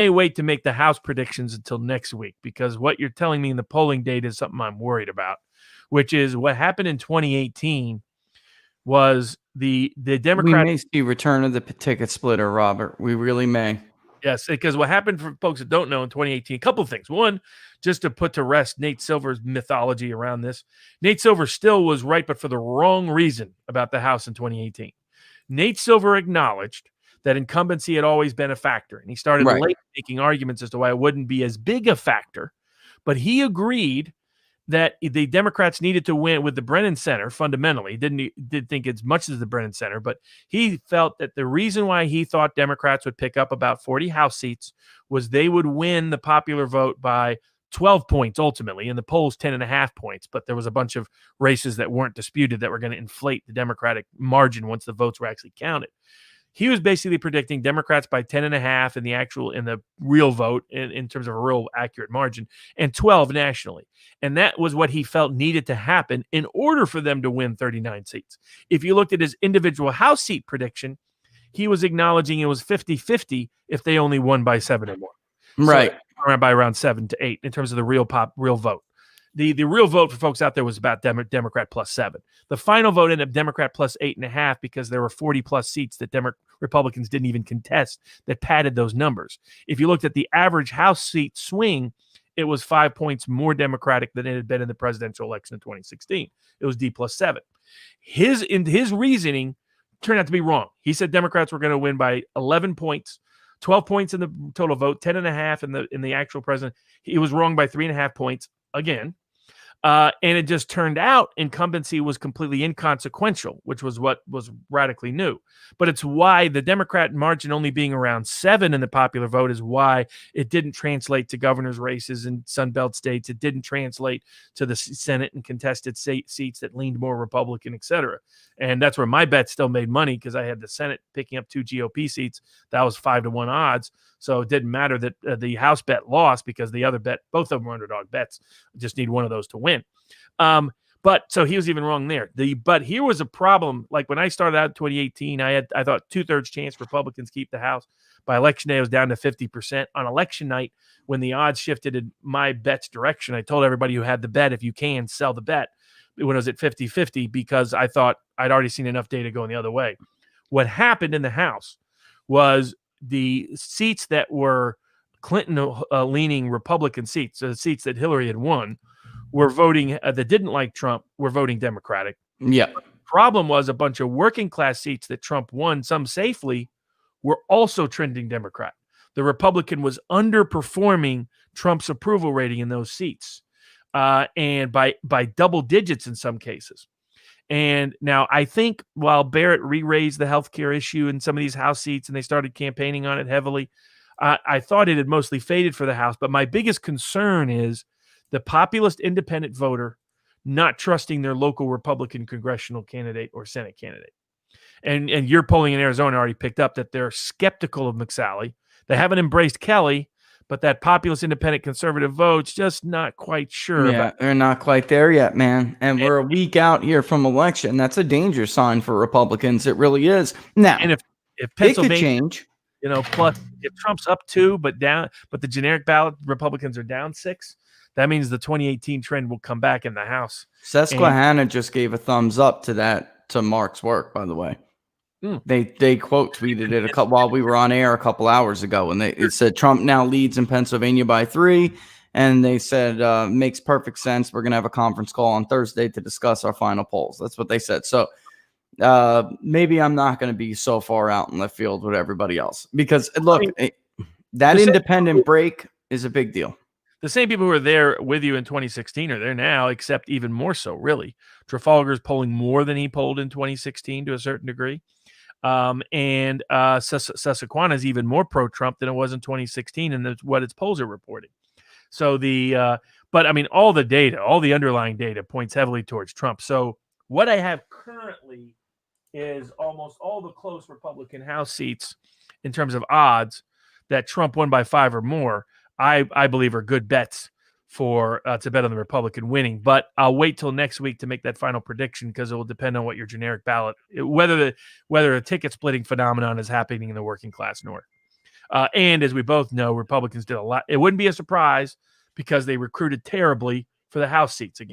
may wait to make the House predictions until next week, because what you're telling me in the polling data is something I'm worried about, which is what happened in 2018 was the Democrat. We may see return of the ticket splitter, Robert. We really may. Yes, because what happened, for folks that don't know, in 2018, a couple of things. One, just to put to rest Nate Silver's mythology around this, Nate Silver still was right, but for the wrong reason about the House in 2018. Nate Silver acknowledged that incumbency had always been a factor, and he started late making arguments as to why it wouldn't be as big a factor, but he agreed that the Democrats needed to win with the Brennan Center. Fundamentally, did think as much as the Brennan Center, but he felt that the reason why he thought Democrats would pick up about 40 House seats was they would win the popular vote by 12 points ultimately, in the polls 10.5 points. But there was a bunch of races that weren't disputed that were going to inflate the Democratic margin once the votes were actually counted. He was basically predicting Democrats by 10.5 in the real vote in terms of a real accurate margin, and 12 nationally. And that was what he felt needed to happen in order for them to win 39 seats. If you looked at his individual House seat prediction, he was acknowledging it was 50-50 if they only won by 7 or more. Right. So, by around 7 to 8 in terms of the real vote. The real vote for folks out there was about Democrat plus 7. The final vote ended up Democrat plus 8.5 because there were 40 plus seats that Republicans didn't even contest that padded those numbers. If you looked at the average House seat swing, it was 5 points more Democratic than it had been in the presidential election in 2016. It was D plus 7. His reasoning turned out to be wrong. He said Democrats were going to win by 11 points, 12 points in the total vote, 10.5 in the actual president. He was wrong by 3.5 points again. And it just turned out incumbency was completely inconsequential, which was what was radically new. But it's why the Democrat margin only being around 7 in the popular vote is why it didn't translate to governor's races in Sunbelt states. It didn't translate to the Senate and contested seats that leaned more Republican, et cetera. And that's where my bet still made money, because I had the Senate picking up 2 GOP seats. That was 5-1 odds. So it didn't matter that the House bet lost, because the other bet, both of them were underdog bets. Just need one of those to win. But so he was even wrong there. But here was a problem. Like when I started out in 2018, I thought 2/3 chance Republicans keep the House. By election day, it was down to 50%. On election night, when the odds shifted in my bet's direction, I told everybody who had the bet, if you can, sell the bet when it was at 50-50, because I thought I'd already seen enough data going the other way. What happened in the House was the seats that were Clinton-leaning Republican seats, the seats that Hillary had won, were voting that didn't like Trump, were voting Democratic. Yeah. The problem was a bunch of working class seats that Trump won, some safely, were also trending Democrat. The Republican was underperforming Trump's approval rating in those seats, and by double digits in some cases. And now I think while Barrett re-raised the healthcare issue in some of these House seats and they started campaigning on it heavily, I thought it had mostly faded for the House. But my biggest concern is the populist independent voter not trusting their local Republican congressional candidate or Senate candidate. And your polling in Arizona already picked up that they're skeptical of McSally. They haven't embraced Kelly, but that populist independent conservative vote's just not quite sure. Yeah, they're not quite there yet, man. And we're a week out here from election. That's a danger sign for Republicans. It really is. Now, and if Pennsylvania, it could change. Plus if Trump's up 2, but the generic ballot Republicans are down 6, that means the 2018 trend will come back in the House. Susquehanna just gave a thumbs up to Mark's work, by the way. They quote tweeted it while we were on air a couple hours ago, and it said Trump now leads in Pennsylvania by 3, and they said makes perfect sense. We're going to have a conference call on Thursday to discuss our final polls. That's what they said. So maybe I'm not going to be so far out in left field with everybody else, because look, that independent break is a big deal. The same people who were there with you in 2016 are there now, except even more so, really. Trafalgar's polling more than he polled in 2016 to a certain degree. And Susquehanna is even more pro-Trump than it was in 2016, and that's what its polls are reporting. So but I mean, all the data, all the underlying data points heavily towards Trump. So what I have currently is almost all the close Republican House seats in terms of odds that Trump won by 5 or more. I believe are good bets for to bet on the Republican winning, but I'll wait till next week to make that final prediction, because it will depend on what your generic ballot, whether a ticket splitting phenomenon is happening in the working class north. And as we both know, Republicans did a lot. It wouldn't be a surprise because they recruited terribly for the House seats again.